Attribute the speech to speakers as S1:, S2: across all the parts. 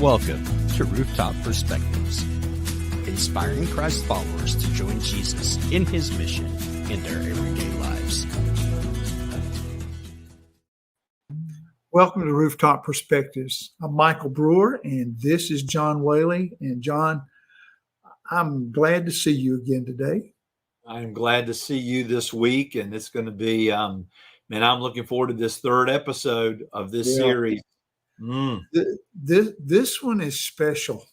S1: Welcome to Rooftop Perspectives, inspiring Christ followers to join Jesus in his mission in their everyday lives.
S2: Welcome to Rooftop Perspectives. I'm Michael Brewer, and this is John Whaley. And John, I'm glad to see you again today.
S3: I'm glad to see you this week, and it's going to be, I'm looking forward to this third episode of this series.
S2: This one is special.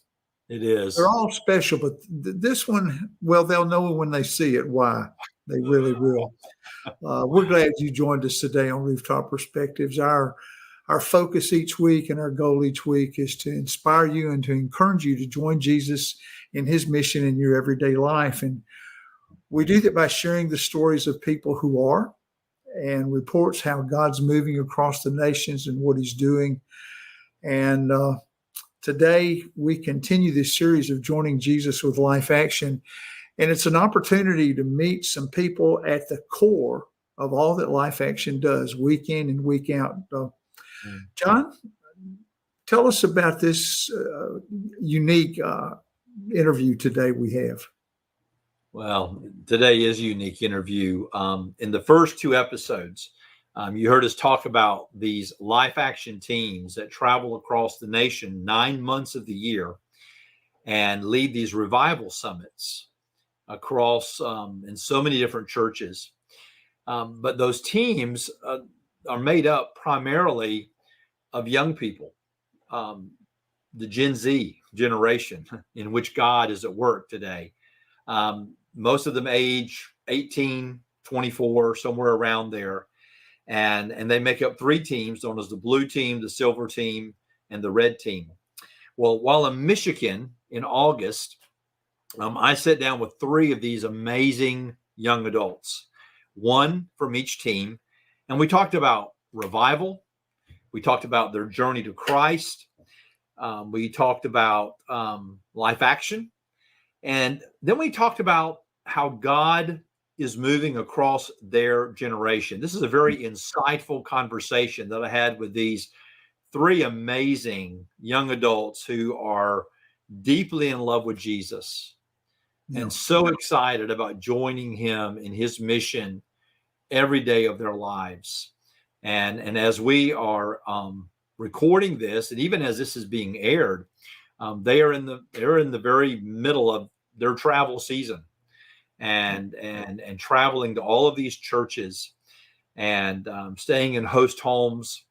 S3: It is.
S2: They're all special, but this one, well, they'll know when they see it why. They really will. We're glad you joined us today on Rooftop Perspectives. Our focus each week and our goal each week is to inspire you and to encourage you to join Jesus in his mission in your everyday life. And we do that by sharing the stories of people who are and reports how God's moving across the nations and what he's doing. And today we continue this series of joining Jesus with Life Action. And it's an opportunity to meet some people at the core of all that Life Action does week in and week out. John, tell us about this unique interview today we have.
S3: Well, today is a unique interview. In the first two episodes, you heard us talk about these Life Action teams that travel across the nation 9 months of the year and lead these revival summits across in so many different churches. But those teams are made up primarily of young people, the Gen Z generation in which God is at work today. Most of them age 18, 24, somewhere around there. And they make up three teams known as the blue team, the silver team, and the red team. Well, while in Michigan in August, I sat down with three of these amazing young adults, one from each team. And we talked about revival. We talked about their journey to Christ. We talked about Life Action. And then we talked about how God is moving across their generation. This is a very insightful conversation that I had with these three amazing young adults who are deeply in love with Jesus and so excited about joining him in his mission every day of their lives. And as we are recording this, and even as this is being aired, they're in the very middle of their travel season and traveling to all of these churches and staying in host homes.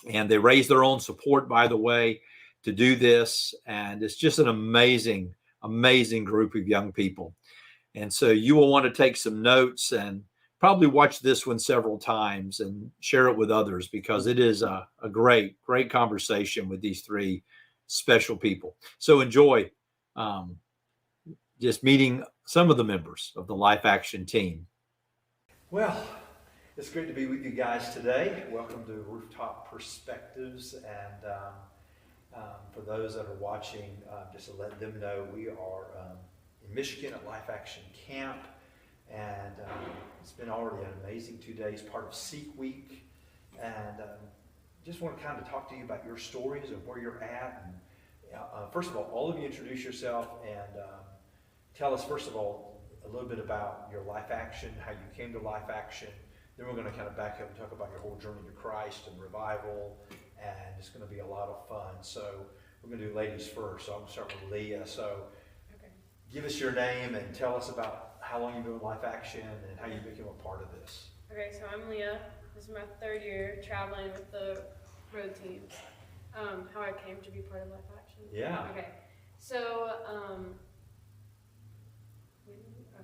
S3: And they raise their own support, by the way, to do this. And it's just an amazing group of young people. And so you will want to take some notes and probably watch this one several times and share it with others, because it is a great conversation with these three special people. So enjoy just meeting some of the members of the Life Action team. Well, it's great to be with you guys today. Welcome to Rooftop Perspectives. And for those that are watching, just to let them know, we are in Michigan at Life Action Camp. And it's been already an amazing 2 days, part of Seek Week. And just want to kind of talk to you about your stories and where you're at. And first of all of you introduce yourself and tell us, first of all, a little bit about your Life Action, how you came to Life Action. Then we're going to kind of back up and talk about your whole journey to Christ and revival. And it's going to be a lot of fun. So we're going to do ladies first. So I'm going to start with Leah. So give us your name and tell us about how long you've been with Life Action and how you became a part of this.
S4: Okay, so I'm Leah. This is my third year traveling with the road teams. How I came to be part of Life Action.
S3: Yeah.
S4: Okay, so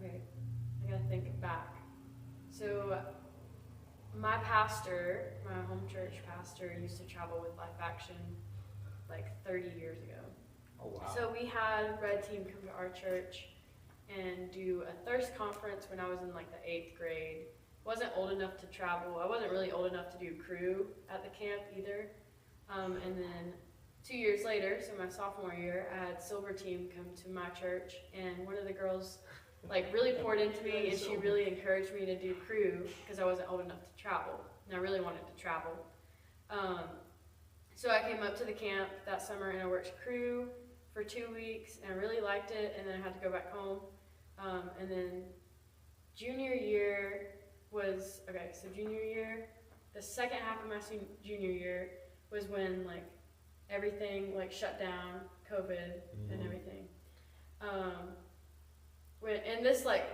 S4: I gotta think back. So my pastor, my home church pastor, used to travel with Life Action like 30 years ago.
S3: Oh wow.
S4: So we had Red Team come to our church and do a thirst conference when I was in like the 8th grade. Wasn't old enough to travel. I wasn't really old enough to do crew at the camp either. And then 2 years later, so my sophomore year, I had Silver Team come to my church, and one of the girls like really poured into me, and she really encouraged me to do crew because I wasn't old enough to travel, and I really wanted to travel. So I came up to the camp that summer and I worked crew for 2 weeks and I really liked it, and then I had to go back home. And then junior year was, so junior year, the second half of my junior year was when like everything like shut down, COVID and everything. And this like,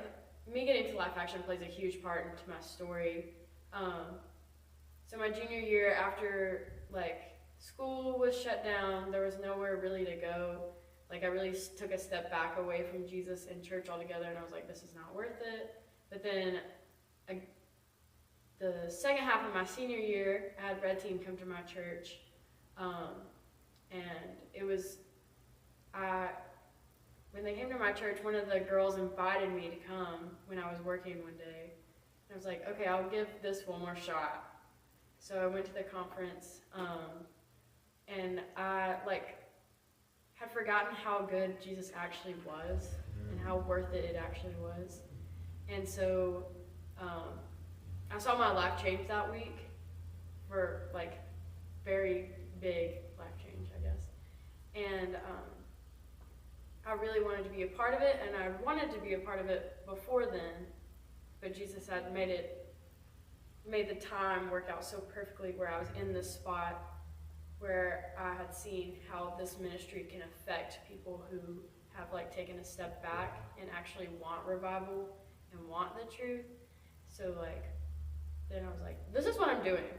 S4: me getting to Life Action plays a huge part into my story. So my junior year, after like school was shut down, there was nowhere really to go. Like I really took a step back away from Jesus and church altogether, and I was like, this is not worth it. But then the second half of my senior year, I had Red Team come to my church, and it was, when they came to my church, one of the girls invited me to come when I was working one day. And I was like, okay, I'll give this one more shot. So I went to the conference, and I had forgotten how good Jesus actually was and how worth it actually was. And so I saw my life change that week, for like very big life change, I guess. And I really wanted to be a part of it, and I wanted to be a part of it before then, but Jesus had made the time work out so perfectly where I was in this spot where I had seen how this ministry can affect people who have like taken a step back and actually want revival and want the truth. So like, then I was like, this is what I'm doing.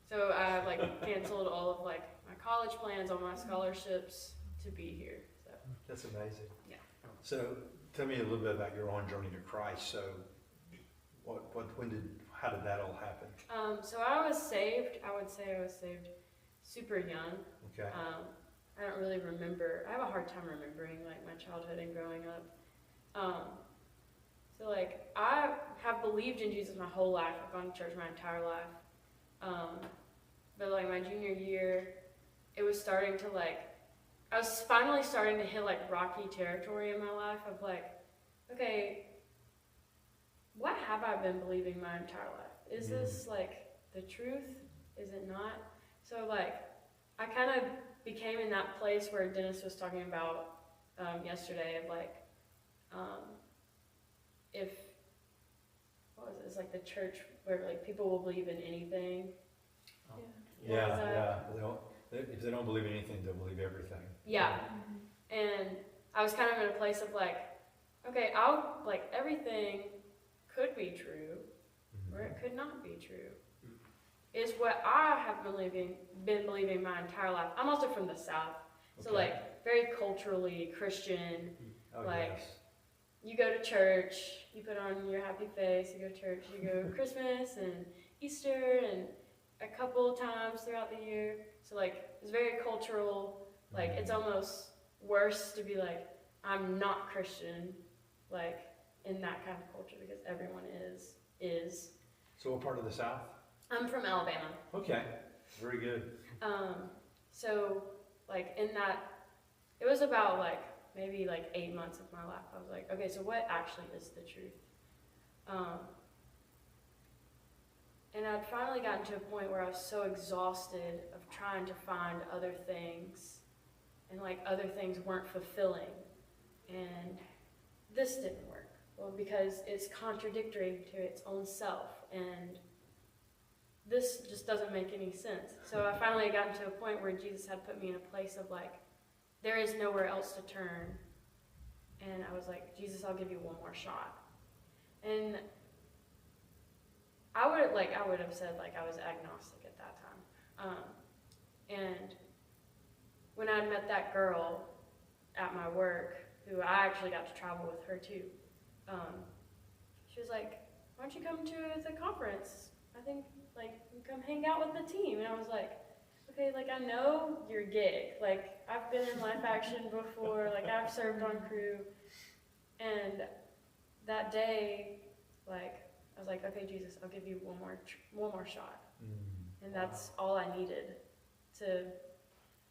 S4: So I like canceled all of like my college plans, all my scholarships to be here. So
S5: that's amazing.
S4: Yeah.
S5: So tell me a little bit about your own journey to Christ. So how did that all happen?
S4: So I was saved. I would say I was saved super young.
S5: Okay.
S4: I don't really remember. I have a hard time remembering like my childhood and growing up. So like I have believed in Jesus my whole life. I've gone to church my entire life. But like my junior year, it was starting to like, I was finally starting to hit like rocky territory in my life of like, okay, what have I been believing my entire life? Is this like the truth? Is it not? So like, I kind of became in that place where Dennis was talking about yesterday of like, it's like the church where like people will believe in anything.
S5: Yeah. If they don't believe in anything, they'll believe everything.
S4: Yeah. And I was kind of in a place of like, okay, everything could be true, or it could not be true. Is what I have been believing my entire life. I'm also from the South, so like very culturally Christian. Yes. You go to church, you put on your happy face, you go to church, you go Christmas and Easter and a couple of times throughout the year. So like it's very cultural. Like it's almost worse to be like, I'm not Christian, like in that kind of culture, because everyone is.
S5: So what part of the South?
S4: I'm from Alabama.
S5: Okay, very good.
S4: So like in that, it was about like maybe like 8 months of my life. I was like, okay, so what actually is the truth? And I'd finally gotten to a point where I was so exhausted of trying to find other things, and like other things weren't fulfilling, and this didn't work. Well, because it's contradictory to its own self, and this just doesn't make any sense. So I finally got to a point where Jesus had put me in a place of like, there is nowhere else to turn. And I was like, Jesus, I'll give you one more shot. And I would have said like I was agnostic at that time. And when I met that girl at my work, who I actually got to travel with her too, she was like, why don't you come to the conference? I think like you come hang out with the team. And I was like, okay, like I know your gig. Like I've been in Life Action before, like I've served on crew. And that day, like I was like, okay, Jesus, I'll give you one more shot. And that's all I needed to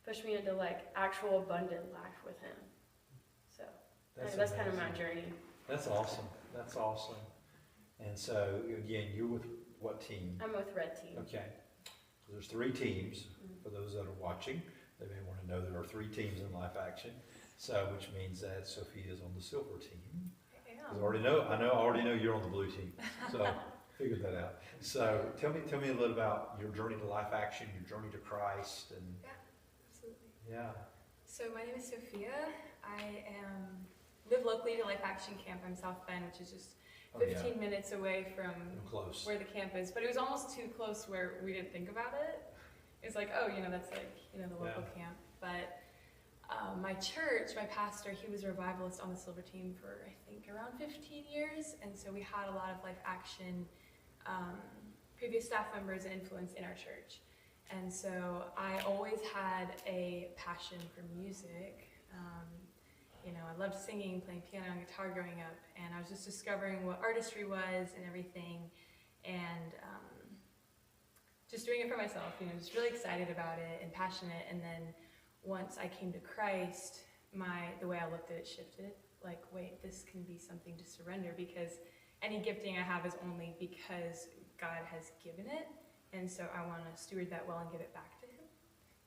S4: push me into like actual abundant life with him. So that's kind of my journey.
S5: That's awesome. That's awesome. And so again, you're with what team?
S4: I'm with Red Team.
S5: Okay. There's 3 teams. For those that are watching, they may want to know there are 3 teams in Life Action. So, which means that Sophia's on the silver team. I already know you're on the blue team. So, figured that out. So, tell me a little about your journey to Life Action, your journey to Christ, and
S6: Yeah, absolutely.
S5: yeah.
S6: So my name is Sophia. I live locally to Life Action Camp. I'm South Bend, which is just 15 minutes away from
S5: Close.
S6: where the camp is. But it was almost too close where we didn't think about it. It's like, oh, that's like, the local camp. But my church, my pastor, he was a revivalist on the silver team for, I think, around 15 years. And so we had a lot of Life Action previous staff members and influence in our church. And so I always had a passion for music. I loved singing, playing piano and guitar growing up, and I was just discovering what artistry was and everything, and just doing it for myself, just really excited about it and passionate. And then once I came to Christ, the way I looked at it shifted. Like, wait, this can be something to surrender, because any gifting I have is only because God has given it. And so I want to steward that well and give it back to him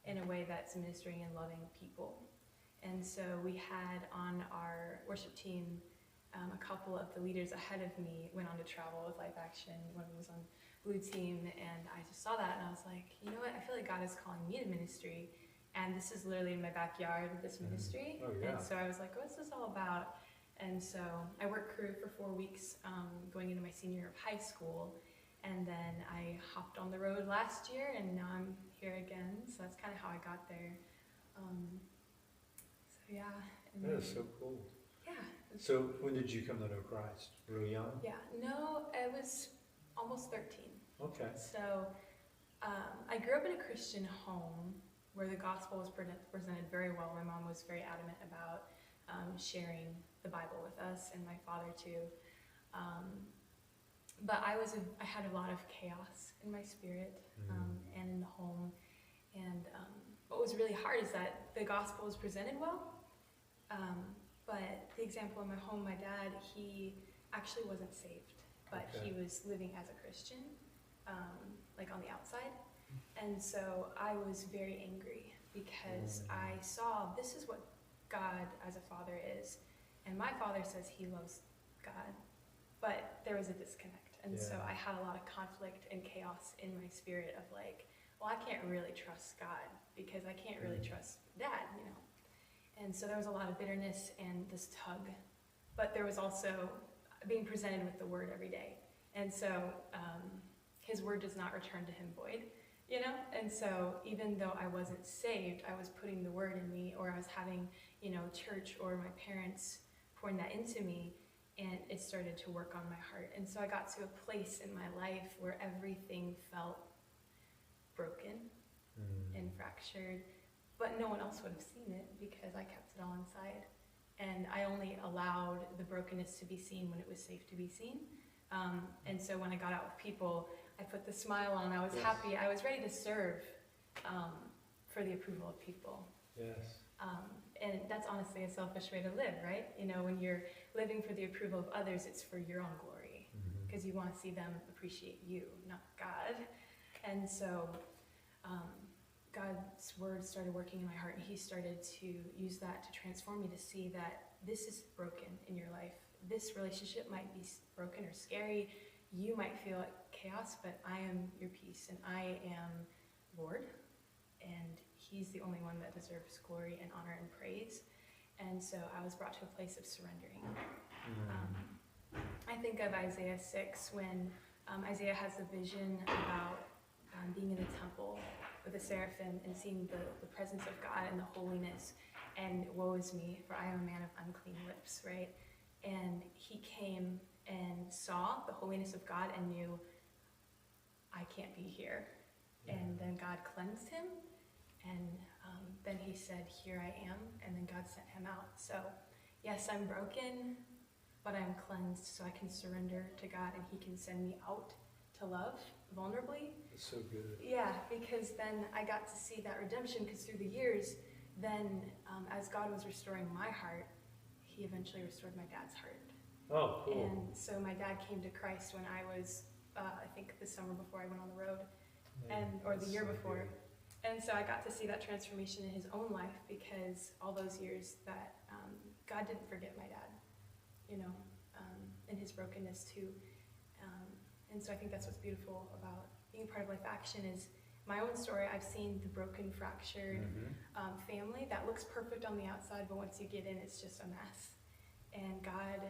S6: in a way that's ministering and loving people. And so we had on our worship team, a couple of the leaders ahead of me went on to travel with Life Action. One of them was on Blue Team, and I just saw that and I was like, you know what, I feel like God is calling me to ministry, and this is literally in my backyard, this ministry.
S5: Oh, yeah.
S6: And so I was like, what's this all about? And so I worked crew for 4 weeks, going into my senior year of high school. And then I hopped on the road last year, and now I'm here again. So that's kind of how I got there. So yeah.
S5: That is so cool.
S6: Yeah.
S5: So when did you come to know Christ? Really young?
S6: Yeah. No, it was almost 13.
S5: Okay.
S6: So I grew up in a Christian home where the gospel was presented very well. My mom was very adamant about sharing the Bible with us, and my father too. But I had a lot of chaos in my spirit and in the home. And what was really hard is that the gospel was presented well, but the example in my home, my dad, he actually wasn't saved, but he was living as a Christian, like on the outside. And so I was very angry because I saw this is what God as a father is. And my father says he loves God, but there was a disconnect. And so I had a lot of conflict and chaos in my spirit of like, well, I can't really trust God because I can't really trust Dad, And so there was a lot of bitterness and this tug, but there was also being presented with the word every day. And so his word does not return to him void, And so even though I wasn't saved, I was putting the word in me, or I was having, church or my parents pouring that into me. And it started to work on my heart. And so I got to a place in my life where everything felt broken and fractured, but no one else would have seen it because I kept it all inside. And I only allowed the brokenness to be seen when it was safe to be seen. And so when I got out with people, I put the smile on, I was happy, I was ready to serve for the approval of people.
S5: Yes.
S6: And that's honestly a selfish way to live, right? When you're living for the approval of others, it's for your own glory, because you want to see them appreciate you, not God. And so God's word started working in my heart, and he started to use that to transform me, to see that this is broken in your life. This relationship might be broken or scary. You might feel like chaos, but I am your peace, and I am Lord, and he's the only one that deserves glory and honor and praise. And so I was brought to a place of surrendering. I think of Isaiah 6 when Isaiah has a vision about being in a temple with a seraphim and seeing the presence of God and the holiness. And woe is me, for I am a man of unclean lips, right? And he came and saw the holiness of God and knew, I can't be here. And then God cleansed him. And then he said, here I am. And then God sent him out. So yes, I'm broken, but I'm cleansed so I can surrender to God, and he can send me out to love vulnerably.
S5: It's so good.
S6: Yeah, because then I got to see that redemption, because through the years, then as God was restoring my heart, he eventually restored my dad's heart.
S5: Oh, cool.
S6: And so my dad came to Christ when I was, I think the summer before I went on the road. or the
S5: That's
S6: year
S5: so
S6: before.
S5: good.
S6: And so I got to see that transformation in his own life, because all those years that God didn't forget my dad, you know, in his brokenness too. And so I think that's what's beautiful about being part of Life Action is my own story. I've seen the broken, fractured family that looks perfect on the outside, but once you get in, it's just a mess. And God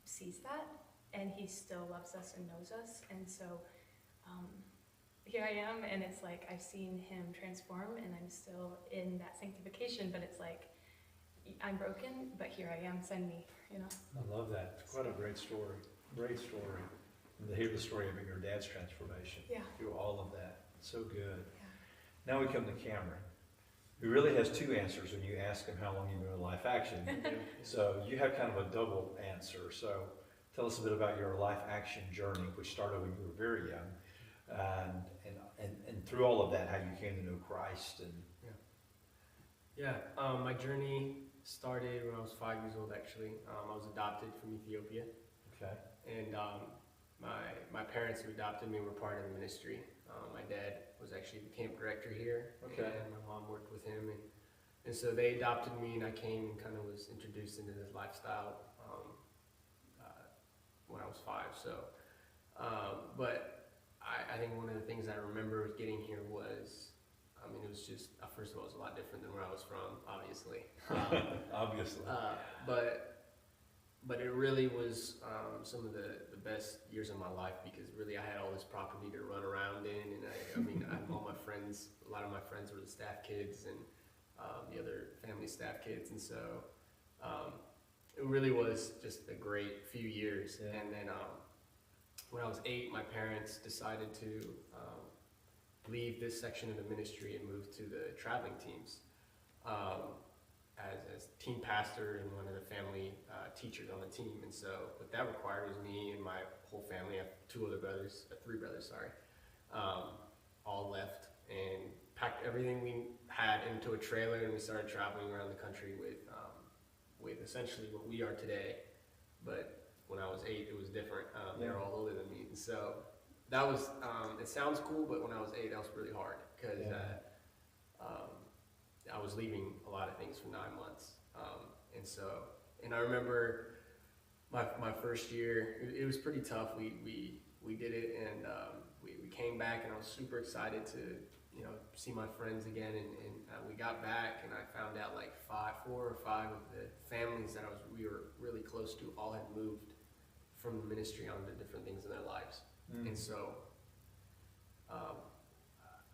S6: sees that, and he still loves us and knows us. And so here I am, and it's like I've seen him transform, and I'm still in that sanctification, but it's like I'm broken, but here I am, send me, you know.
S5: I love that. It's quite a great story. Great story. And to hear the story of your dad's transformation through all of that. So good.
S6: Yeah.
S5: Now we come to Cameron, who really has two answers when you ask him how long you've been in Life Action. So you have kind of a double answer. So tell us a bit about your Life Action journey, which started when you were very young, and through all of that, how you came to know Christ. And
S7: my journey started when I was 5 years old. Actually, I was adopted from Ethiopia,
S5: okay,
S7: and my parents who adopted me were part of the ministry. My dad was actually the camp director here,
S5: okay,
S7: and my mom worked with him, and so they adopted me, and I came and kind of was introduced into this lifestyle when I was 5. So, but I think one of the things I remember getting here was, I mean, it was just, first of all, it was a lot different than where I was from, obviously.
S5: obviously,
S7: but it really was some of the best years of my life, because really I had all this property to run around in, and I mean, all my friends, a lot of my friends were the staff kids and the other family staff kids, and so it really was just a great few years.
S5: Yeah.
S7: And then when I was 8, my parents decided to leave this section of the ministry and move to the traveling teams. As team pastor and one of the family teachers on the team. And so what that required was me and my whole family, I have 3 brothers, all left and packed everything we had into a trailer, and we started traveling around the country with essentially what we are today. But when I was 8, it was different. They were all older than me. And so that was, it sounds cool, but when I was 8, that was really hard, because I was leaving a lot of things for 9 months. And I remember my first year, it was pretty tough. We did it, and we came back, and I was super excited to, you know, see my friends again. And we got back, and I found out like 4 or 5 of the families that we were really close to all had moved from the ministry on to different things in their lives. And so,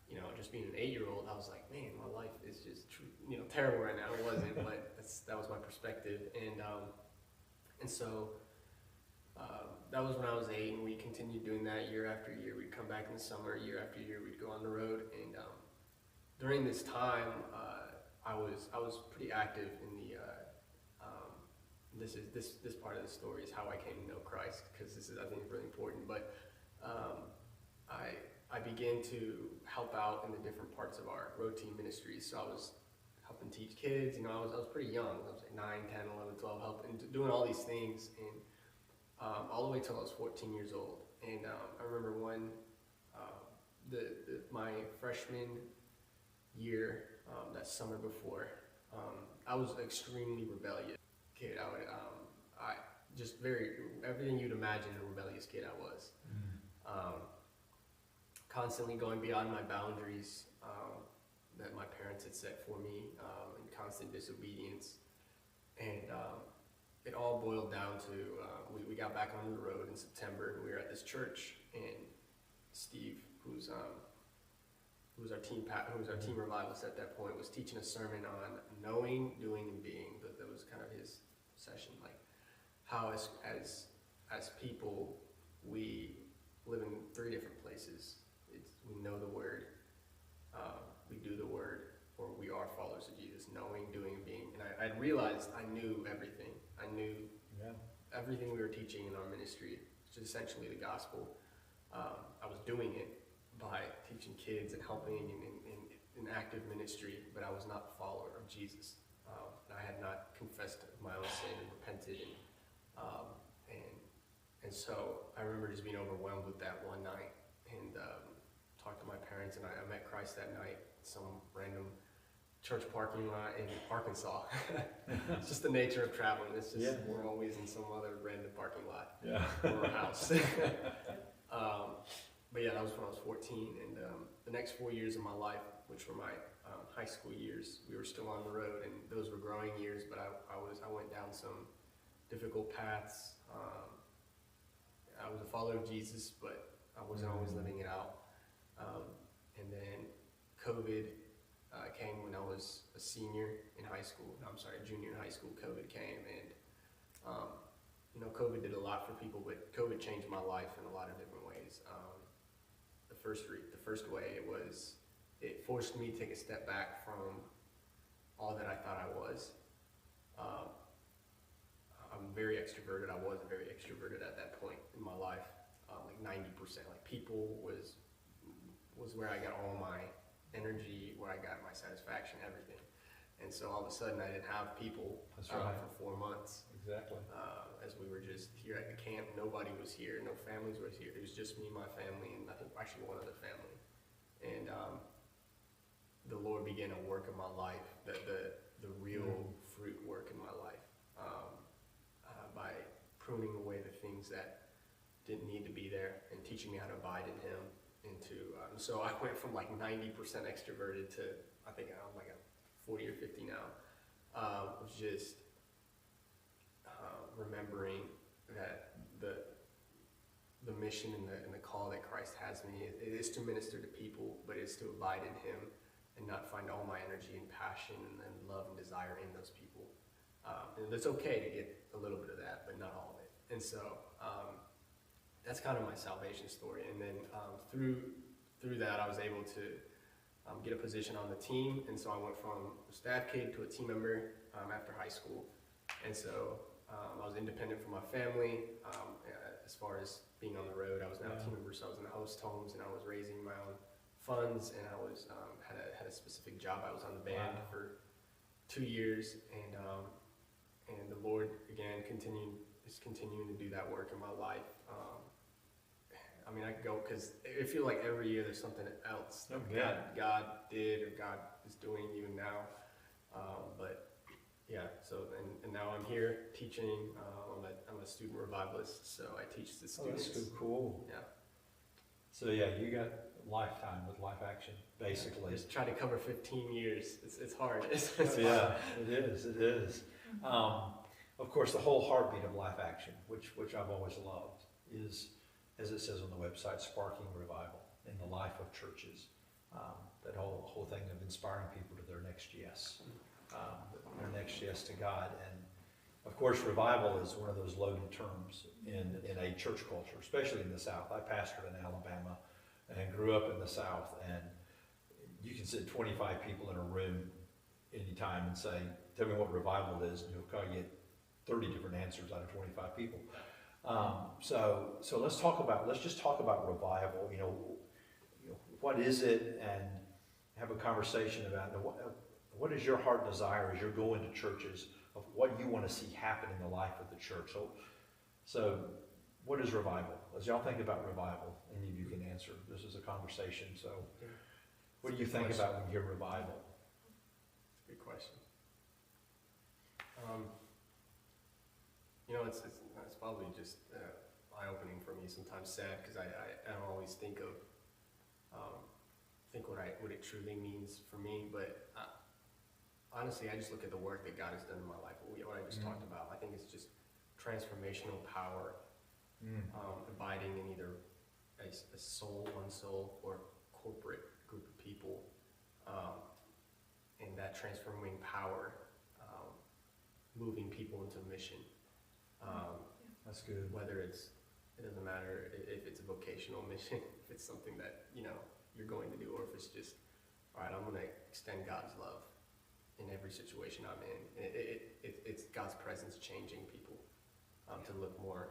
S7: you know, just being an 8-year-old, I was like, man, my life is just, you know, terrible right now. It wasn't, but that was my perspective. And so that was when I was 8, and we continued doing that year after year. We'd come back in the summer, year after year, we'd go on the road. And during this time, I was pretty active in the, this part of the story is how I came to know Christ, because this is, I think, really important. But I began to help out in the different parts of our road team ministries. So I was helping teach kids. You know, I was pretty young. I was like 9, 10, 11, 12, helping, doing all these things, and all the way till I was 14 years old. And I remember my freshman year, that summer before, I was an extremely rebellious kid. I just everything you'd imagine a rebellious kid I was. Constantly going beyond my boundaries that my parents had set for me, and constant disobedience. And it all boiled down to, we got back on the road in September, and we were at this church, and Steve, who's our team revivalist at that point, was teaching a sermon on knowing, doing, and being. That was kind of his session, like how as people, we live in 3 different places. We know the word, we do the word, or we are followers of Jesus, knowing, doing, and being. And I realized I knew everything. I knew everything we were teaching in our ministry, which is essentially the gospel. I was doing it by teaching kids and helping in active ministry, but I was not a follower of Jesus. I had not confessed my own sin and repented. And so I remember just being overwhelmed with that one night, and talked to my parents, and I met Christ that night, some random church parking lot in Arkansas. It's just the nature of traveling. It's just we're always in some other random parking lot or a house. But yeah, that was when I was 14, and the next 4 years of my life, which were my high school years, we were still on the road, and those were growing years. But I went down some difficult paths. I was a follower of Jesus, but I wasn't always living it out. And then COVID came when I was a junior in high school. COVID came, and COVID did a lot for people, but COVID changed my life in a lot of different ways. The first way it forced me to take a step back from all that I thought I was. I'm very extroverted. I was very extroverted at that point in my life, like 90%. Like people was where I got all my energy, where I got my satisfaction, everything. And so all of a sudden I didn't have people for 4 months.
S5: Exactly.
S7: As we were just here at the camp, nobody was here, no families were here. It was just me, my family, and I think actually one other family. And the Lord began to work in my life, the real fruit work in my life, by pruning away the things that didn't need to be there and teaching me how to abide in Him. So I went from like 90% extroverted to I think I'm like a 40 or 50 now. Was just remembering that the mission and the call that Christ has me, it is to minister to people, but it's to abide in Him and not find all my energy and passion and love and desire in those people. And it's okay to get a little bit of that, but not all of it. And so that's kind of my salvation story. And then through that, I was able to get a position on the team. And so I went from a staff kid to a team member after high school. And so I was independent from my family. As far as being on the road, I was now a team member, so I was in the host homes, and I was raising my own funds, and I was had a specific job. I was on the band for 2 years, and the Lord again is continuing to do that work in my life. I mean, I could go because I feel like every year there's something else that God did or God is doing even now. But yeah, so and now I'm here teaching. I'm a student revivalist, so I teach the students.
S5: That's so cool.
S7: Yeah.
S5: So yeah, you got lifetime with Life Action, basically.
S7: Just try to cover 15 years. It's hard. It's
S5: Yeah, it is. It is. Of course, the whole heartbeat of Life Action, which I've always loved, is, as it says on the website, sparking revival in the life of churches. That whole thing of inspiring people to their next yes, their next yes to God. And of course, revival is one of those loaded terms in a church culture, especially in the South. I pastored in Alabama and grew up in the South, and you can sit 25 people in a room anytime and say, tell me what revival is, and you'll probably get 30 different answers out of 25 people. So let's just talk about revival. You know, what is it, and have a conversation about what is your heart desire as you're going to churches of what you want to see happen in the life of the church. So what is revival? As y'all think about revival, any of you can answer. This is a conversation. So what do you think about when you hear revival?
S7: It's a good question. It's probably just eye-opening for me, sometimes sad, because I don't always think of what it truly means for me. But honestly, I just look at the work that God has done in my life, what I just talked about. I think it's just transformational power, abiding in either a soul, one soul, or corporate group of people, and that transforming power, moving people into mission.
S5: That's good.
S7: Whether it doesn't matter if it's a vocational mission, if it's something that you're going to do, or if it's just, all right, I'm going to extend God's love in every situation I'm in. It's God's presence changing people to look more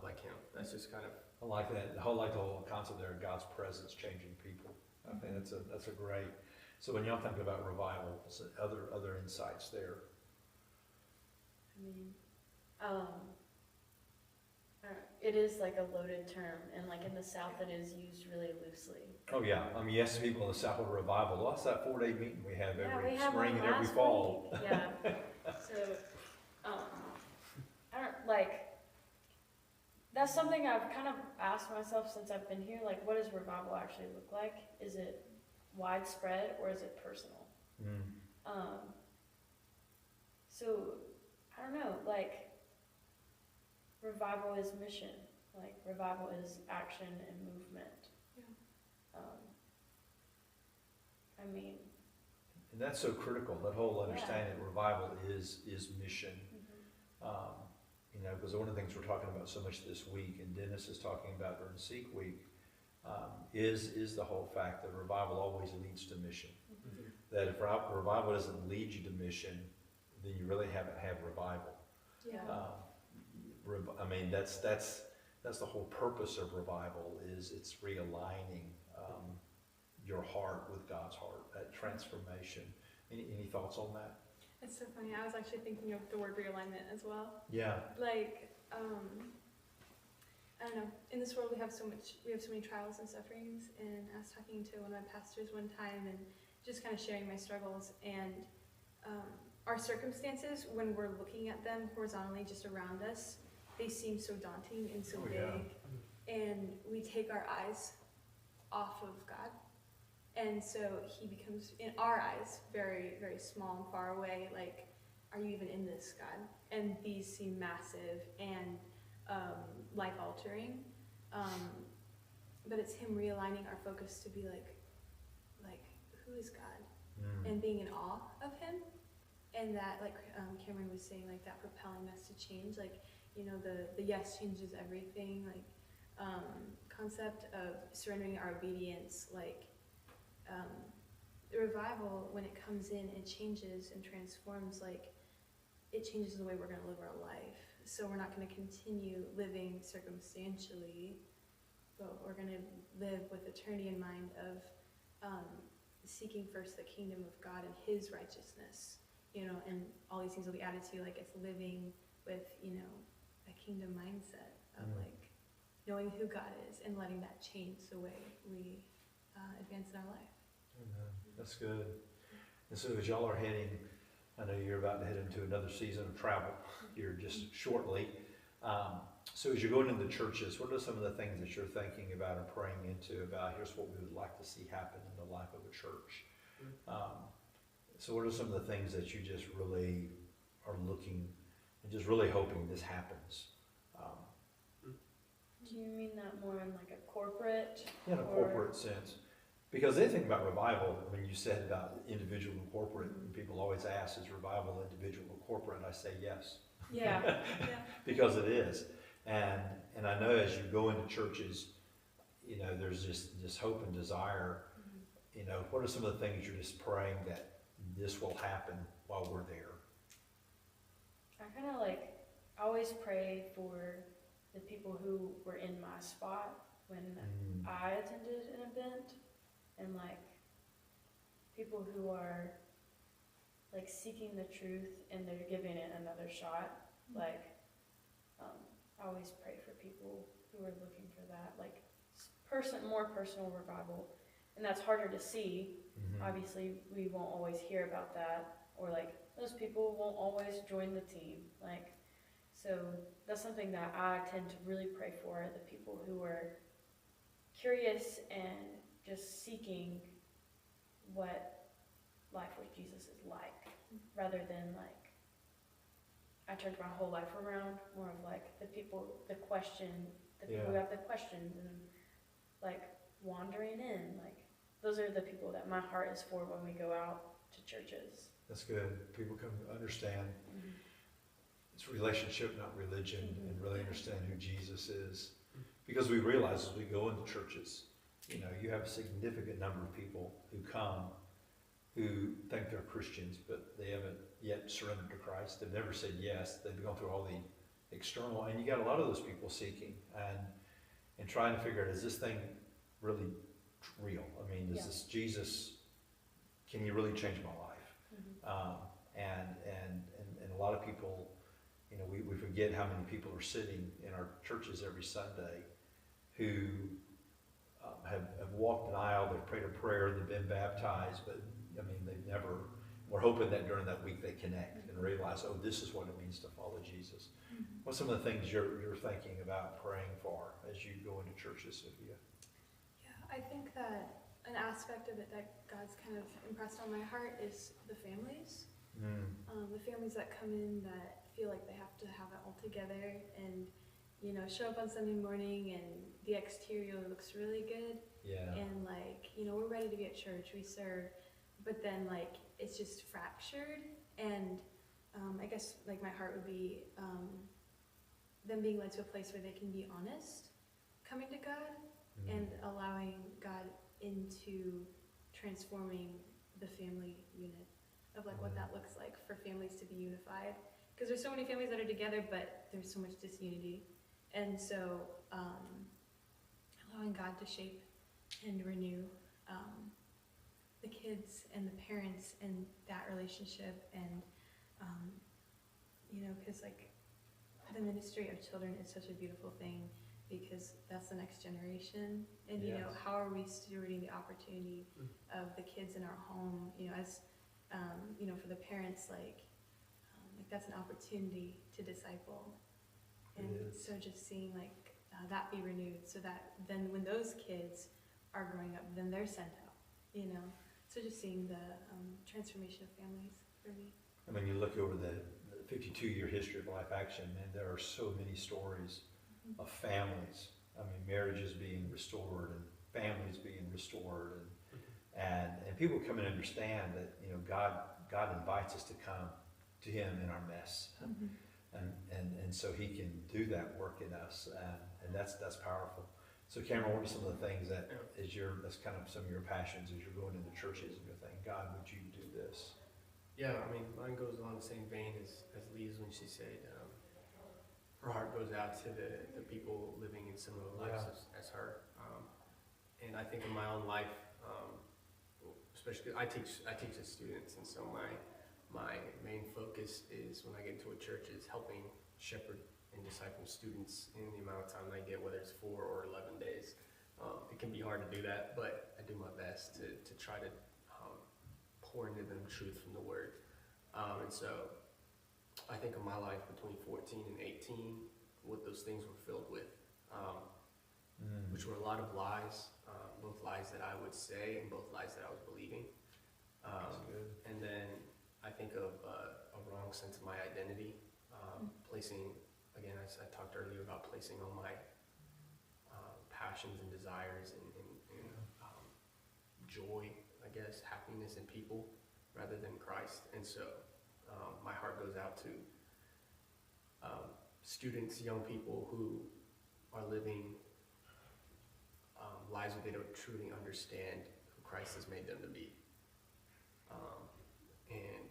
S7: like Him. That's just kind of.
S5: I like that. The whole concept there of God's presence changing people. I think that's a great. So when y'all think about revival, other insights there.
S4: I mean, It is like a loaded term, and like in the South, it is used really loosely.
S3: Oh, yeah. I mean, you ask people in the South what a revival. Well, that's that 4-day meeting we have
S4: Yeah,
S3: every
S4: we had
S3: spring
S4: one
S3: and every
S4: last
S3: fall.
S4: week. Yeah. So, I don't like. That's something I've kind of asked myself since I've been here. Like, what does revival actually look like? Is it widespread or is it personal? So I don't know. Like, revival is mission. Like, revival is action and movement.
S6: Yeah.
S4: I mean,
S3: And that's so critical, that whole understanding that revival is mission. You know, because one of the things we're talking about so much this week, and Dennis is talking about during Seek Week, is the whole fact that revival always leads to mission. That if revival doesn't lead you to mission, then you really haven't had revival.
S6: Yeah.
S3: I mean, that's the whole purpose of revival, is it's realigning your heart with God's heart, that transformation. Any thoughts on that?
S6: It's so funny. I was actually thinking of the word realignment as well.
S3: Yeah.
S6: Like, I don't know. In this world, we have so many trials and sufferings. And I was talking to one of my pastors one time, and just kind of sharing my struggles. And our circumstances, when we're looking at them horizontally, just around us, they seem so daunting and so big.
S3: Yeah.
S6: And we take our eyes off of God. And so he becomes, in our eyes, very, very small and far away. Like, are you even in this, God? And these seem massive and life-altering. But it's him realigning our focus to be like, who is God? And being in awe of him. And that, like Cameron was saying, like that propelling us to change. Like, you know, the yes changes everything. Like, concept of surrendering our obedience, like, the revival, when it comes in, it changes and transforms. Like, it changes the way we're going to live our life. So we're not going to continue living circumstantially, but we're going to live with eternity in mind of seeking first the kingdom of God and his righteousness, you know, and all these things will be added to you. Like, it's living with, you know, a kingdom mindset of like knowing who God is and letting that change the way we advance in our life.
S3: That's good. And so as y'all are heading, I know you're about to head into another season of travel here just shortly. So as you're going into churches, what are some of the things that you're thinking about and praying into about, here's what we would like to see happen in the life of a church? So what are some of the things that you just really are looking and just really hoping this happens?
S4: do you mean that more in like a corporate?
S3: In a corporate sense. Because they think about revival, when you said about individual and corporate, and people always ask, is revival individual or corporate? I say yes.
S4: Yeah.
S3: Because it is. And I know as you go into churches, you know, there's just this hope and desire. You know, what are some of the things you're just praying that this will happen while we're there?
S4: I kind of like always pray for the people who were in my spot when I attended an event, and like people who are like seeking the truth and they're giving it another shot. Like, I always pray for people who are looking for that, like more personal revival. And that's harder to see. Obviously, we won't always hear about that, or like those people won't always join the team. Like, so that's something that I tend to really pray for, the people who are curious and just seeking what life with Jesus is like, rather than like, I turned my whole life around, more of like the people who have the questions and like wandering in, like those are the people that my heart is for when we go out to churches.
S3: That's good. People can understand it's relationship, not religion, and really understand who Jesus is. Because we realize as we go into churches, you know, you have a significant number of people who come who think they're Christians, but they haven't yet surrendered to Christ. They've never said yes. They've gone through all the external, and you got a lot of those people seeking and trying to figure out, is this thing really real? I mean, does this Jesus, can he really change my life? And a lot of people,
S5: we forget how many people are sitting in our churches every Sunday who have walked an aisle, they've prayed a prayer, they've been baptized, but they've never. We're hoping that during that week they connect and realize, oh, this is what it means to follow Jesus. What's some of the things you're thinking about praying for as you go into churches, Sophia?
S6: Yeah, I think that an aspect of it that God's kind of impressed on my heart is the families. The families that come in that feel like they have to have it all together and, show up on Sunday morning and the exterior looks really good.
S5: Yeah.
S6: And we're ready to be at church, we serve, but then it's just fractured. And I guess my heart would be them being led to a place where they can be honest, coming to God and allowing God into transforming the family unit of what that looks like for families to be unified. Because there's so many families that are together, but there's so much disunity. And so allowing God to shape and renew the kids and the parents and that relationship, and because the ministry of children is such a beautiful thing, because that's the next generation. And how are we stewarding the opportunity of the kids in our home, as for the parents, that's an opportunity to disciple. And so just seeing that be renewed, so that then when those kids are growing up, then they're sent out, so just seeing the transformation of families for me.
S5: You look over the 52-year history of Life Action, and there are so many stories of families. Marriages being restored and families being restored, and people come and understand that God invites us to come to Him in our mess, and so He can do that work in us, and that's powerful. So Cameron, what are some of the things that that's kind of some of your passions as you're going into churches and you're thinking, God, would you do this?
S7: Yeah, mine goes along the same vein as Lee's when she said her heart goes out to the people living in similar lives as her. And I think in my own life, especially I teach the students, and so my main focus is when I get into a church is helping shepherd and disciple students in the amount of time I get, whether it's 4 or 11 days. It can be hard to do that, but I do my best to try to pour into them truth from the Word. And so I think of my life between 14 and 18, what those things were filled with, which were a lot of lies, both lies that I would say and both lies that I was believing. And then I think of a wrong sense of my identity, placing, again, I talked earlier about placing all my passions and desires and joy, I guess, happiness in people rather than Christ. And so my heart goes out to students, young people who are living lives where they don't truly understand who Christ has made them to be. And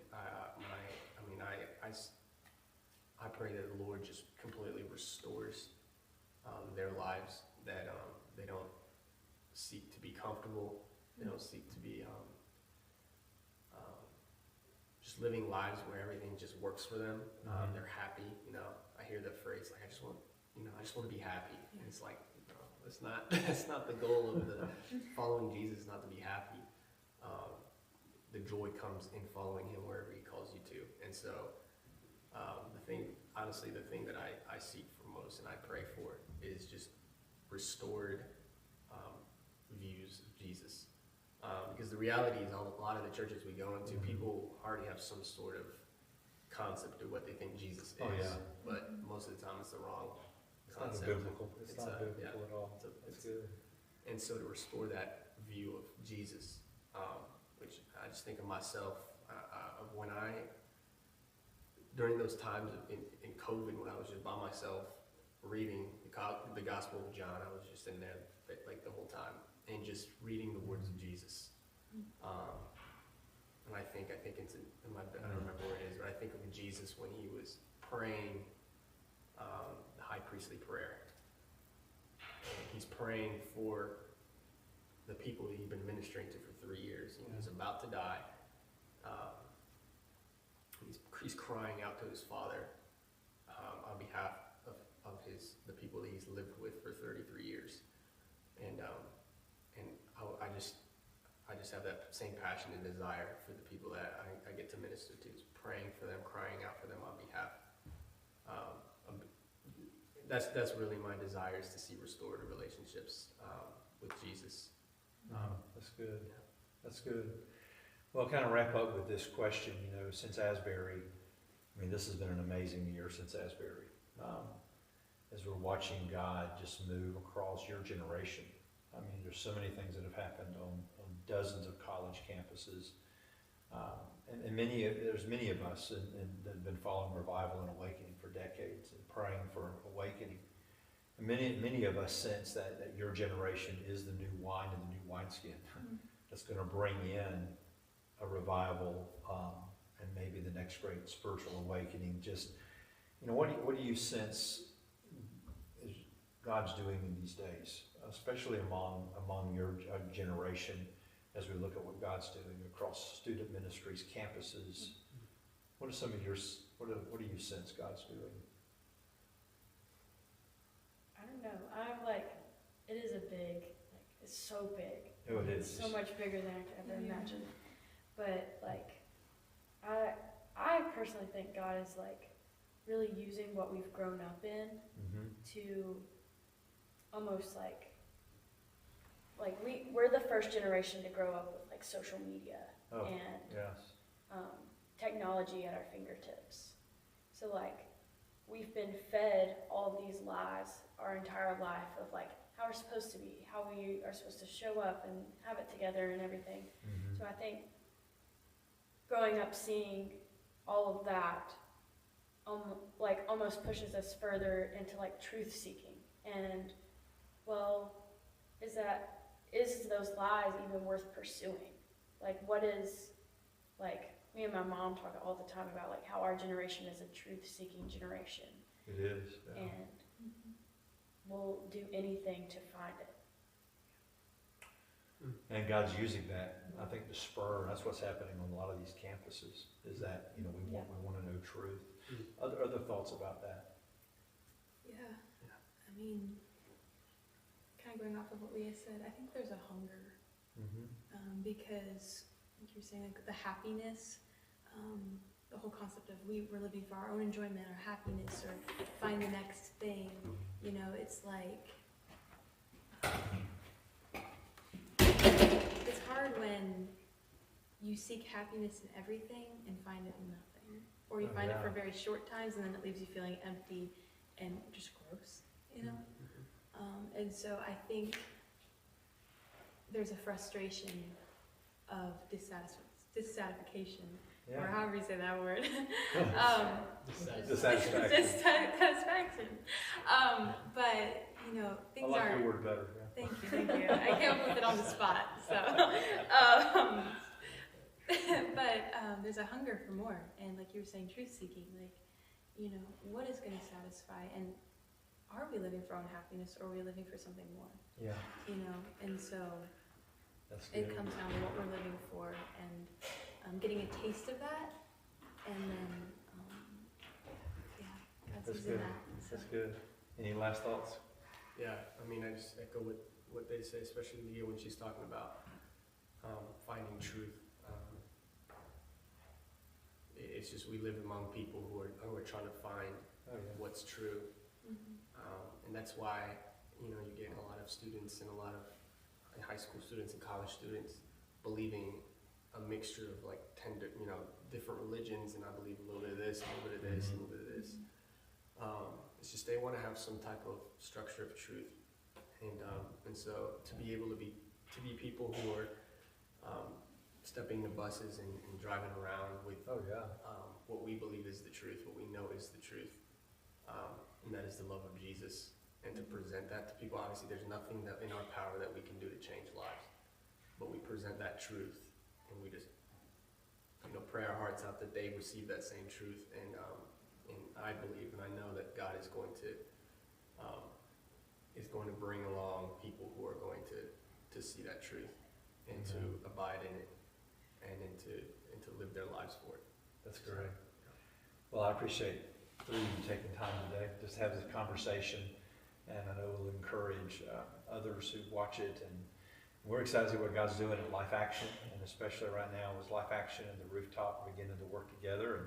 S7: I pray that the Lord just completely restores their lives, that they don't seek to be comfortable, they don't seek to be just living lives where everything just works for them. They're happy. I hear that phrase, I just want to be happy. And it's that's not the goal of the following Jesus, not to be happy. The joy comes in following Him wherever He calls you to. And so the thing that I seek for most and I pray for is just restored views of Jesus. Because the reality is, a lot of the churches we go into, people already have some sort of concept of what they think Jesus is. But most of the time it's the wrong concept.
S5: It's not biblical at all. That's good.
S7: And so to restore that view of Jesus, which I just think of myself, of when during those times in COVID, when I was just by myself reading the Gospel of John, I was just in there the whole time and just reading the words of Jesus. And I think it's I don't remember where it is, but I think of Jesus when He was praying the high priestly prayer. And He's praying for the people that He'd been ministering to for 3 years. He was about to die. He's crying out to His Father people that he's lived with for 33 years. And I just have that same passion and desire for the people that I get to minister to, praying for them, crying out for them on behalf. That's really my desire, is to see restored relationships with Jesus.
S5: That's good. That's good. Well, kind of wrap up with this question, since Asbury, this has been an amazing year since Asbury. As we're watching God just move across your generation. There's so many things that have happened on dozens of college campuses. And there's many of us that have been following revival and awakening for decades and praying for awakening. And many of us sense that your generation is the new wine and the new wineskin that's going to bring in a revival and maybe the next great spiritual awakening. Just, what do you sense is God's doing in these days, especially among your generation, as we look at what God's doing across student ministries, campuses? What are some of what do you sense God's doing?
S4: I don't know. It is a big, it's so big.
S5: Oh, it is.
S4: It's so much bigger than I could ever imagine. But I personally think God is really using what we've grown up in to almost we're the first generation to grow up with social media and technology at our fingertips. So we've been fed all these lies our entire life of how we're supposed to be, how we are supposed to show up and have it together and everything. So I think growing up seeing all of that almost pushes us further into truth seeking. And is those lies even worth pursuing? What is me and my mom talk all the time about how our generation is a truth seeking generation.
S5: It is. Yeah.
S4: And we'll do anything to find it.
S5: And God's using that, I think, to spur. That's what's happening on a lot of these campuses. Is that we want to know truth. Other thoughts about that?
S6: Yeah. Kind of going off of what Leah said, I think there's a hunger because, like you're saying, the happiness, the whole concept of we're living for our own enjoyment or happiness or find the next thing. It's it's hard when you seek happiness in everything and find it in nothing, or you find it for very short times and then it leaves you feeling empty and just gross. And so I think there's a frustration of dissatisfaction, or however you say that word.
S5: Dissatisfaction.
S6: Dissatisfaction. But things
S5: I like
S6: aren't.
S5: your word better. Yeah.
S6: Thank you. I came up with it on the spot. So, but there's a hunger for more, and like you were saying, truth seeking. What is going to satisfy? And are we living for our own happiness, or are we living for something more?
S5: Yeah.
S6: And so
S5: It
S6: comes down to what we're living for, and getting a taste of that, and then God's
S5: That's
S6: using
S5: good.
S6: that. So.
S5: That's good. Any last thoughts?
S7: Yeah, I just echo what they say, especially Leah when she's talking about finding truth. It's just we live among people who are trying to find what's true. And that's why, you get a lot of students and a lot of high school students and college students believing a mixture of 10 different religions, and I believe a little bit of this, a little bit of this, a little bit of this. It's just they want to have some type of structure of truth, and so to be able to be people who are stepping the buses and driving around with what we believe is the truth, what we know is the truth, and that is the love of Jesus. And to present that to people, obviously there's nothing that in our power that we can do to change lives, but we present that truth, and we just pray our hearts out that they receive that same truth. And I believe and I know that God is going to bring along people who are going to see that truth and to abide in it and to live their lives for it.
S5: That's great. Well, I appreciate you taking time today just to have this conversation. and I know it'll encourage others who watch it. And we're excited to see what God's doing at Life Action, and especially right now as Life Action and the Rooftop beginning to work together and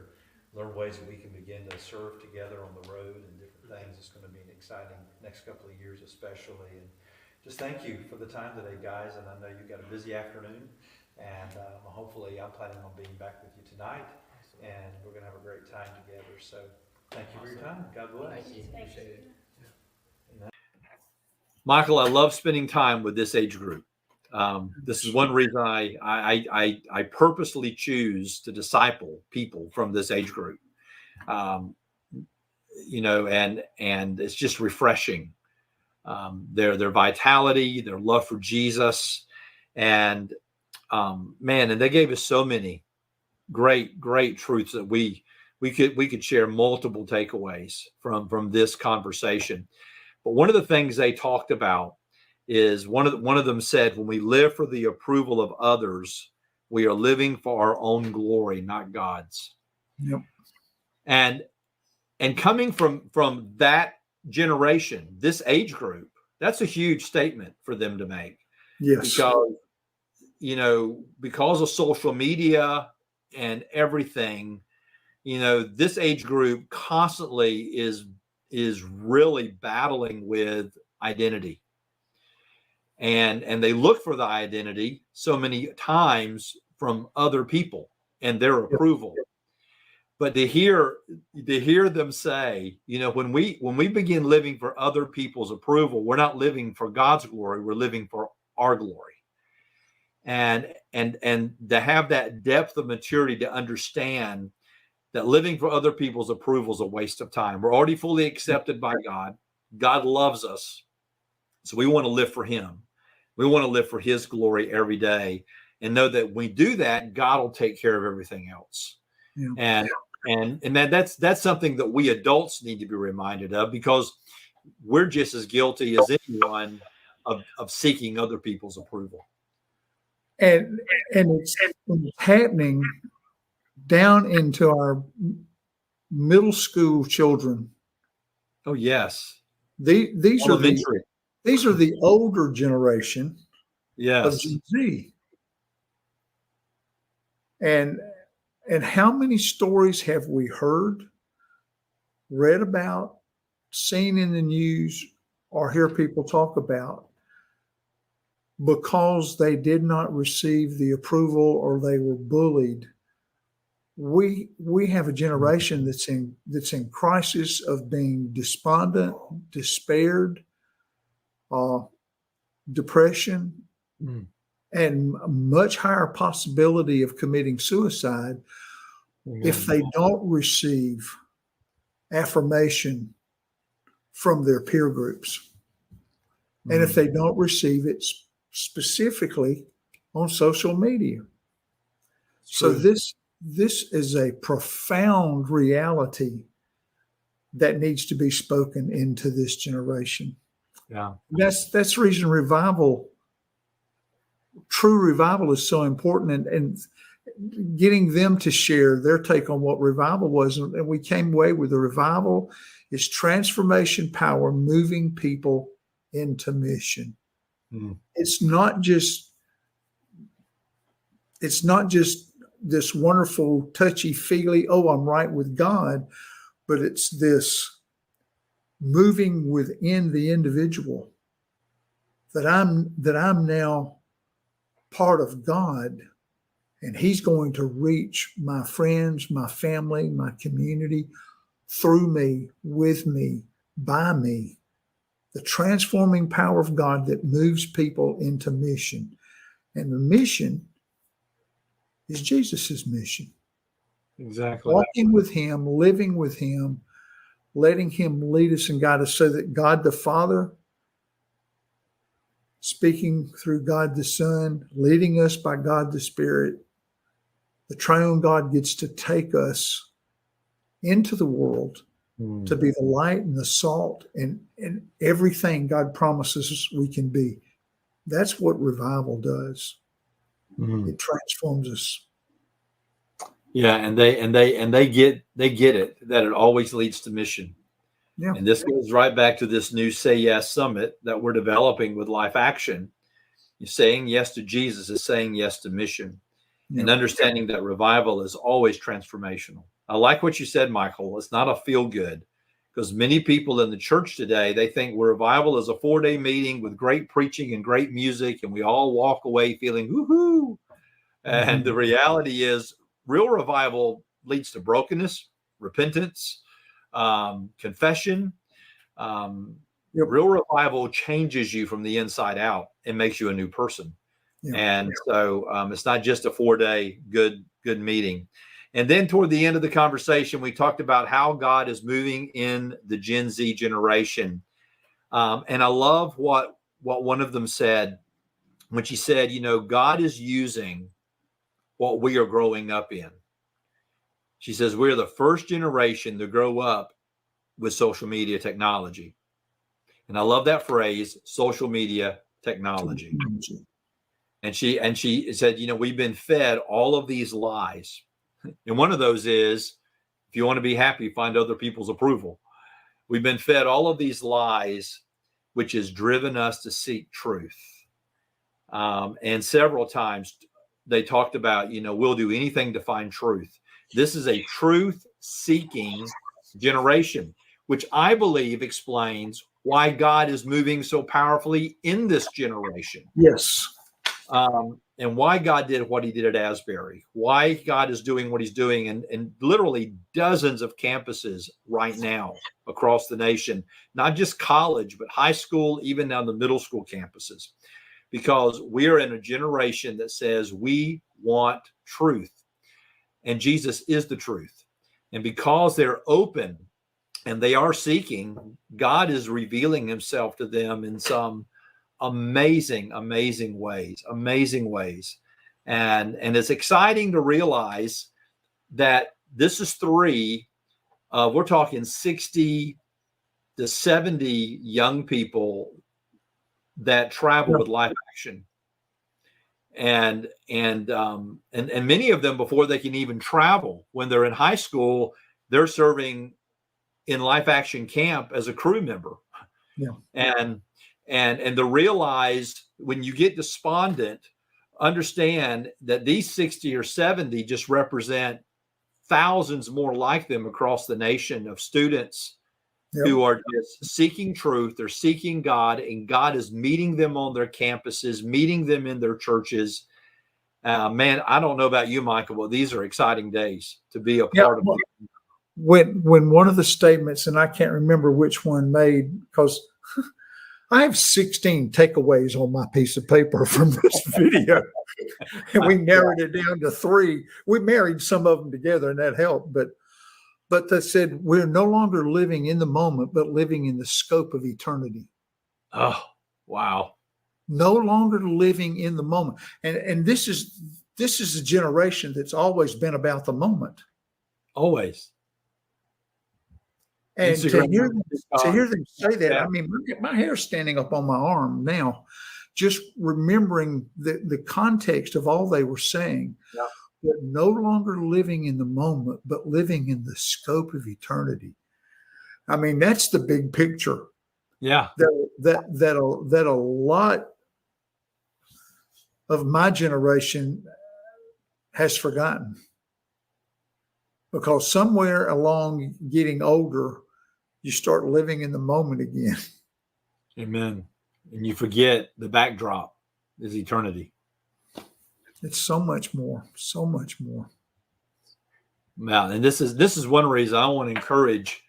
S5: learn ways that we can begin to serve together on the road and different things. It's going to be an exciting next couple of years especially. And just thank you for the time today, guys. And I know you've got a busy afternoon, and hopefully I'm planning on being back with you tonight, and we're going to have a great time together. So thank you for your time. God bless.
S7: Thank you. Appreciate it.
S3: Michael, I love spending time with this age group. This is one reason I purposely choose to disciple people from this age group. You know, and it's just refreshing. Their vitality, their love for Jesus, and man, and they gave us so many great truths that we could share multiple takeaways from this conversation. But one of the things they talked about is one of them said, when we live for the approval of others, we are living for our own glory, not God's.
S2: Yep.
S3: And coming from that generation, this age group, that's a huge statement for them to make.
S2: Yes.
S3: Because, you know, because of social media and everything, you know, this age group constantly is really battling with identity. And they look for the identity so many times from other people and their approval. But to hear them say, you know, when we begin living for other people's approval, we're not living for God's glory, we're living for our glory. And to have that depth of maturity to understand that living for other people's approval is a waste of time. We're already fully accepted by God. God loves us. So we want to live for him. We want to live for his glory every day, and know that when we do that, God will take care of everything else. Yeah. And that's something that we adults need to be reminded of, because we're just as guilty as anyone of seeking other people's approval.
S2: And it's happening down into our middle school children.
S3: Oh yes,
S2: these are the older generation,
S3: yes,
S2: of Gen Z. And how many stories have we heard, read about, seen in the news, or hear people talk about, because they did not receive the approval or they were bullied? We have a generation that's in crisis of being despondent, despaired, depression, and a much higher possibility of committing suicide if they don't receive affirmation from their peer groups. And if they don't receive it specifically on social media. So this is a profound reality that needs to be spoken into this generation.
S3: Yeah.
S2: That's the reason true revival is so important, and getting them to share their take on what revival was. And we came away with the revival is transformation power, moving people into mission. It's not just this wonderful touchy-feely, oh, I'm right with God, but it's this moving within the individual that I'm now part of God, and he's going to reach my friends, my family, my community through me, with me, by me. The transforming power of God that moves people into mission. And the mission is Jesus's mission.
S3: Exactly.
S2: Walking with him, living with him, letting him lead us and guide us, so that God the Father, speaking through God the Son, leading us by God the Spirit, the triune God gets to take us into the world to be the light and the salt and everything God promises us we can be. That's what revival does. It transforms us.
S3: Yeah, and they get it, that it always leads to mission.
S2: Yeah.
S3: And this goes right back to this new Say Yes Summit that we're developing with Life Action. Saying yes to Jesus is saying yes to mission, and understanding that revival is always transformational. I like what you said, Michael. It's not a feel good, because many people in the church today, they think revival is a 4-day meeting with great preaching and great music, and we all walk away feeling woohoo. And the reality is, real revival leads to brokenness, repentance, confession. Real revival changes you from the inside out and makes you a new person. And so it's not just a 4-day good meeting. And then toward the end of the conversation, we talked about how God is moving in the Gen Z generation. And I love what one of them said when she said, God is using what we are growing up in. She says, we're the first generation to grow up with social media technology. And I love that phrase, social media technology. And she said, we've been fed all of these lies. And one of those is, if you want to be happy, find other people's approval. We've been fed all of these lies, which has driven us to seek truth. And several times they talked about, we'll do anything to find truth. This is a truth-seeking generation, which I believe explains why God is moving so powerfully in this generation.
S2: Yes.
S3: And why God did what he did at Asbury, why God is doing what he's doing in literally dozens of campuses right now across the nation, not just college, but high school, even down the middle school campuses, because we are in a generation that says we want truth, and Jesus is the truth. And because they're open and they are seeking, God is revealing himself to them in some amazing ways. And it's exciting to realize that this is we're talking 60 to 70 young people that travel with Life Action. And many of them, before they can even travel, when they're in high school, they're serving in Life Action camp as a crew member. And to realize, when you get despondent, understand that these 60 or 70 just represent thousands more like them across the nation of students who are just seeking truth. They're seeking God, and God is meeting them on their campuses, meeting them in their churches. Man, I don't know about you, Michael, but these are exciting days to be a part of.
S2: When one of the statements, and I can't remember which one made, because I have 16 takeaways on my piece of paper from this video, and we narrowed it down to 3. We married some of them together, and that helped. But they said, we're no longer living in the moment, but living in the scope of eternity.
S3: Oh, wow.
S2: No longer living in the moment. And this is a generation that's always been about the moment.
S3: Always.
S2: And to hear them say that, I mean, my hair's standing up on my arm now, just remembering the context of all they were saying. But no longer living in the moment, but living in the scope of eternity. I mean, that's the big picture.
S3: Yeah.
S2: That a lot of my generation has forgotten, because somewhere along getting older, you start living in the moment again.
S3: Amen. And you forget the backdrop is eternity.
S2: It's so much more.
S3: Now, and this is one reason I want to encourage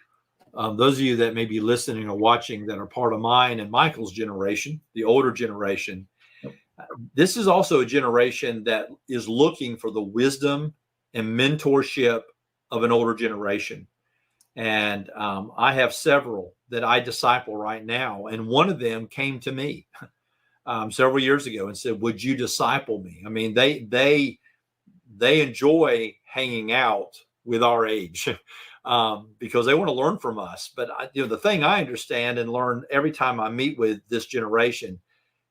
S3: those of you that may be listening or watching that are part of mine and Michael's generation, the older generation. This is also a generation that is looking for the wisdom and mentorship of an older generation. And I have several that I disciple right now. And one of them came to me several years ago and said, would you disciple me? I mean, they enjoy hanging out with our age because they want to learn from us. But the thing I understand and learn every time I meet with this generation,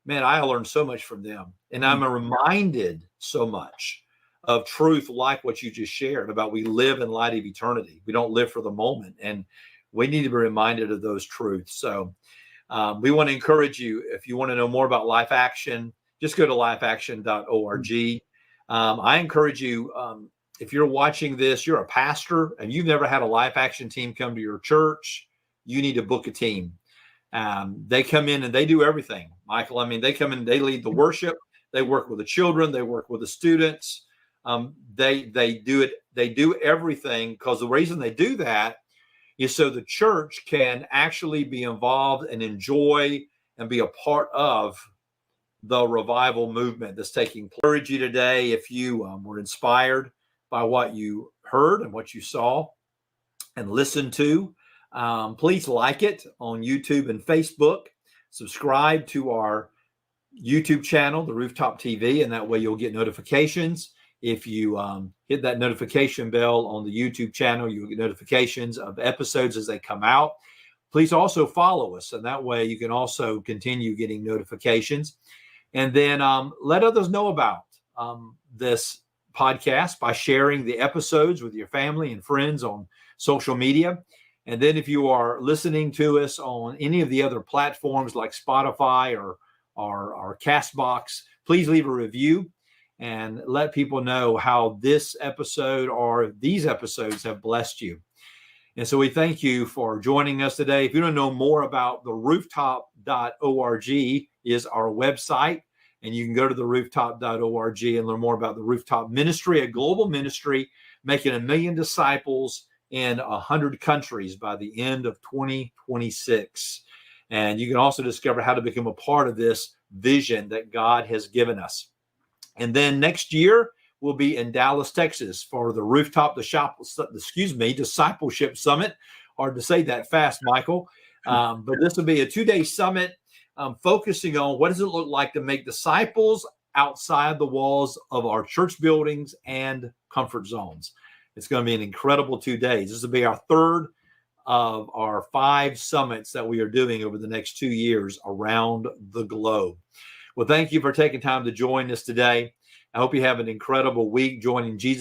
S3: man, I learn so much from them. And I'm reminded so much of truth like what you just shared about we live in light of eternity. We don't live for the moment. And we need to be reminded of those truths. So we want to encourage you, if you want to know more about Life Action, just go to lifeaction.org. I encourage you, if you're watching this, you're a pastor and you've never had a Life Action team come to your church, you need to book a team. They come in and they do everything, Michael. I mean, they come in, they lead the worship, they work with the children, they work with the students. They do everything, because the reason they do that is so the church can actually be involved and enjoy and be a part of the revival movement that's taking place. I encourage you today, if you were inspired by what you heard and what you saw and listened to, please like it on YouTube and Facebook. Subscribe to our YouTube channel, the Rooftop TV, and that way you'll get notifications. If you hit that notification bell on the YouTube channel, you'll get notifications of episodes as they come out. Please also follow us, and that way you can also continue getting notifications. And then let others know about this podcast by sharing the episodes with your family and friends on social media. And then if you are listening to us on any of the other platforms like Spotify or Castbox, please leave a review and let people know how this episode or these episodes have blessed you. And so we thank you for joining us today. If you want to know more about the rooftop.org is our website, and you can go to the rooftop.org and learn more about the Rooftop Ministry, a global ministry making 1 million disciples in 100 countries by the end of 2026. And you can also discover how to become a part of this vision that God has given us. And then next year, we'll be in Dallas, Texas for the Rooftop Discipleship Summit. Hard to say that fast, Michael. But this will be a 2-day summit focusing on what does it look like to make disciples outside the walls of our church buildings and comfort zones. It's going to be an incredible 2 days. This will be our third of our 5 summits that we are doing over the next 2 years around the globe. Well, thank you for taking time to join us today. I hope you have an incredible week joining Jesus